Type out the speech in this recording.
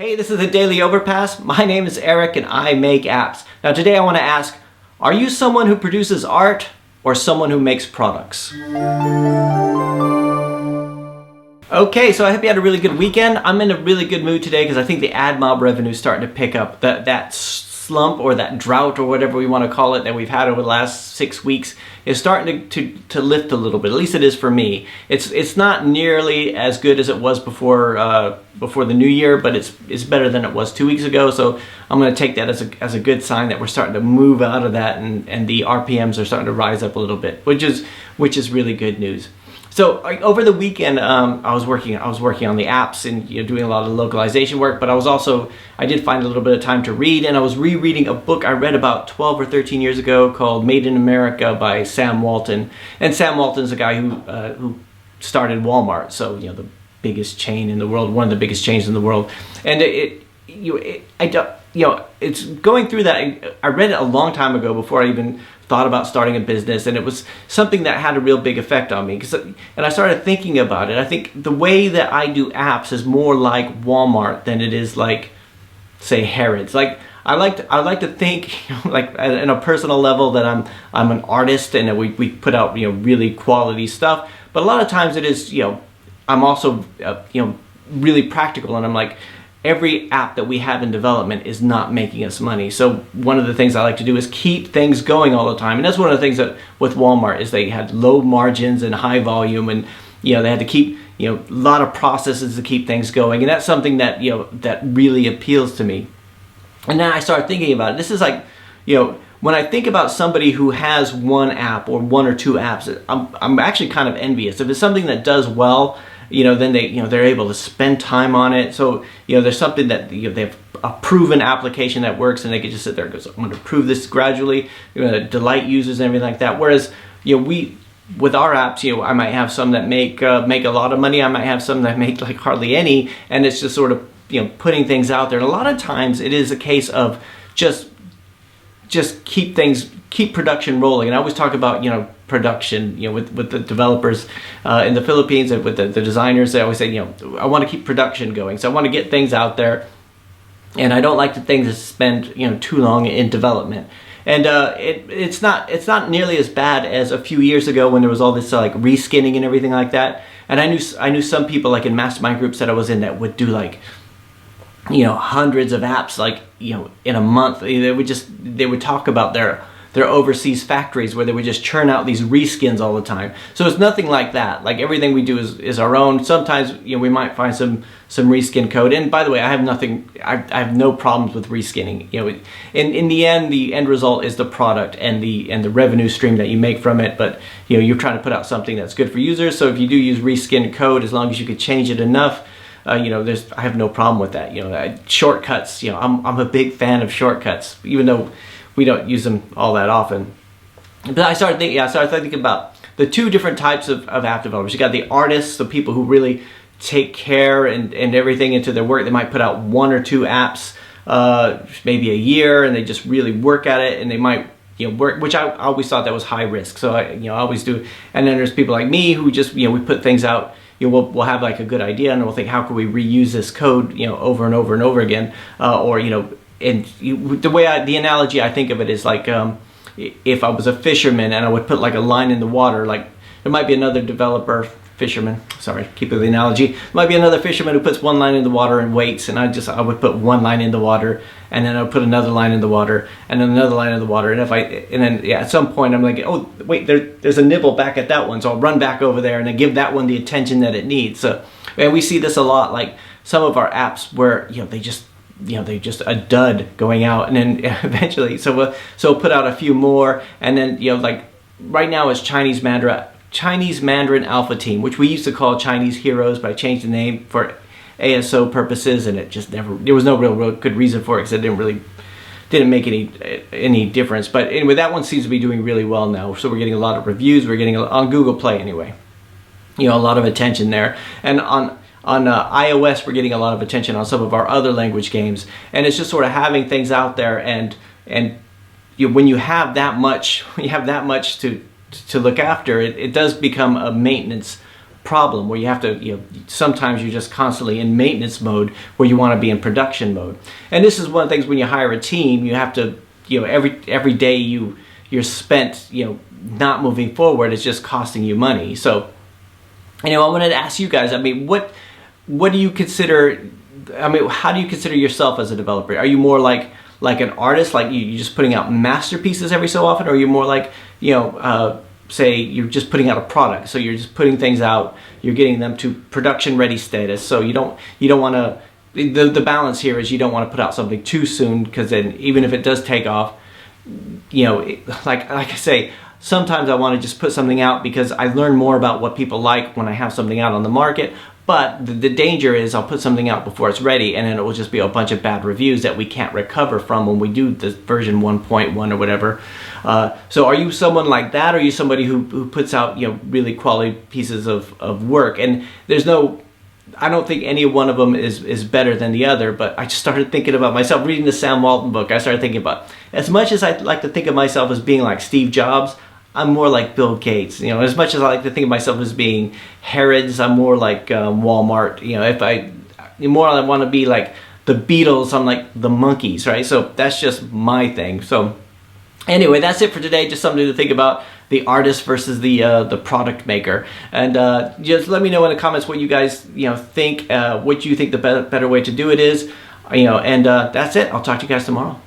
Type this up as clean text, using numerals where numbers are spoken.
Hey, this is the Daily Overpass. My name is Eric and I make apps. Now today I want to ask, are you someone who produces art or someone who makes products? Okay, so I hope you had a really good weekend. I'm in a really good mood today because I think the ad mob revenue is starting to pick up. That slump or that drought or whatever we want to call it that we've had over the last 6 weeks is starting to lift a little bit. At least it is for me. It's not nearly as good as it was before the new year, but it's better than it was 2 weeks ago. So I'm going to take that as a good sign that we're starting to move out of that, and the RPMs are starting to rise up a little bit, which is really good news. So over the weekend, I was working on the apps and doing a lot of localization work, but I did find a little bit of time to read, and I was rereading a book I read about 12 or 13 years ago called Made in America by Sam Walton. And Sam Walton's a guy who started Walmart, so the biggest chain in the world, one of the biggest chains in the world. And it's going through that. I read it a long time ago before I even thought about starting a business, and it was something that had a real big effect on me. And I started thinking about it. I think the way that I do apps is more like Walmart than it is like, say, Harrods. Like I like to think, like at a personal level, that I'm an artist and that we put out really quality stuff. But a lot of times it is I'm also really practical, and I'm like, every app that we have in development is not making us money. So one of the things I like to do is keep things going all the time. And that's one of the things that with Walmart is they had low margins and high volume, and they had to keep a lot of processes to keep things going. And that's something that that really appeals to me. And then I started thinking about it. This is like, when I think about somebody who has one app or one or two apps, I'm actually kind of envious. If it's something that does well, then they're able to spend time on it. So there's something that they have a proven application that works, and they can just sit there and go, I'm going to prove this gradually. You're going to delight users and everything like that. Whereas with our apps, I might have some that make a lot of money. I might have some that make like hardly any, and it's just sort of putting things out there. And a lot of times it is a case of just keep production rolling. And I always talk about production with the developers in the Philippines, and with the designers. They always say I want to keep production going, so I want to get things out there, and I don't like the things that spend too long in development. And it's not nearly as bad as a few years ago when there was all this like reskinning and everything like that. And I knew some people, like in mastermind groups that I was in, that would do like hundreds of apps like in a month. They would talk about their overseas factories where they would just churn out these reskins all the time. So it's nothing like that. Like everything we do is our own. Sometimes we might find some reskin code. And by the way, I have no problems with reskinning. In the end result is the product and the revenue stream that you make from it. But you're trying to put out something that's good for users. So if you do use reskin code, as long as you could change it enough, I have no problem with that. Shortcuts. I'm a big fan of shortcuts, even though we don't use them all that often. But I started thinking about the two different types of app developers. You got the artists, the people who really take care and everything into their work. They might put out one or two apps, maybe a year, and they just really work at it, and they might work, which I always thought that was high risk. So I always do. And then there's people like me who just we put things out. We'll have like a good idea, and we'll think, how can we reuse this code over and over and over again, and the analogy I think of it is like if I was a fisherman and I would put like a line in the water, like there might be another fisherman, sorry, keep with the analogy, there might be another fisherman who puts one line in the water and waits, and I would put one line in the water, and then I would put another line in the water, and then another line in the water, and then at some point I'm like, oh wait, there's a nibble back at that one, so I'll run back over there and then give that one the attention that it needs. So, and we see this a lot, like some of our apps where they're just a dud going out, and then eventually so we'll put out a few more, and then like right now it's Chinese Mandarin Alpha Team, which we used to call Chinese Heroes, but I changed the name for ASO purposes, and there was no real good reason for it, because it didn't make any difference. But anyway, that one seems to be doing really well now, so we're getting a lot of reviews. We're getting on Google Play anyway, a lot of attention there, and on iOS we're getting a lot of attention on some of our other language games. And it's just sort of having things out there, and when you have that much to look after, it does become a maintenance problem where you have to, sometimes you're just constantly in maintenance mode where you want to be in production mode. And this is one of the things when you hire a team, you have to, every day you're spent, not moving forward, it's just costing you money. So, I wanted to ask you guys, what do you consider, how do you consider yourself as a developer? Are you more like an artist, like you're just putting out masterpieces every so often, or are you more like, say you're just putting out a product, so you're just putting things out, you're getting them to production ready status, so you don't want to, the balance here is you don't want to put out something too soon, because then even if it does take off, like I say, sometimes I want to just put something out because I learn more about what people like when I have something out on the market. But the danger is I'll put something out before it's ready, and then it will just be a bunch of bad reviews that we can't recover from when we do the version 1.1 or whatever. So are you someone like that, or are you somebody who puts out really quality pieces of work? And I don't think any one of them is better than the other, but I just started thinking about myself, reading the Sam Walton book. I started thinking about, as much as I like to think of myself as being like Steve Jobs, I'm more like Bill Gates. As much as I like to think of myself as being Harrods, I'm more like Walmart. If I want to be like the Beatles, I'm like the Monkees, right? So that's just my thing. So anyway, that's it for today. Just something to think about, the artist versus the product maker. And just let me know in the comments what you guys think, what you think the better way to do it is. And that's it. I'll talk to you guys tomorrow.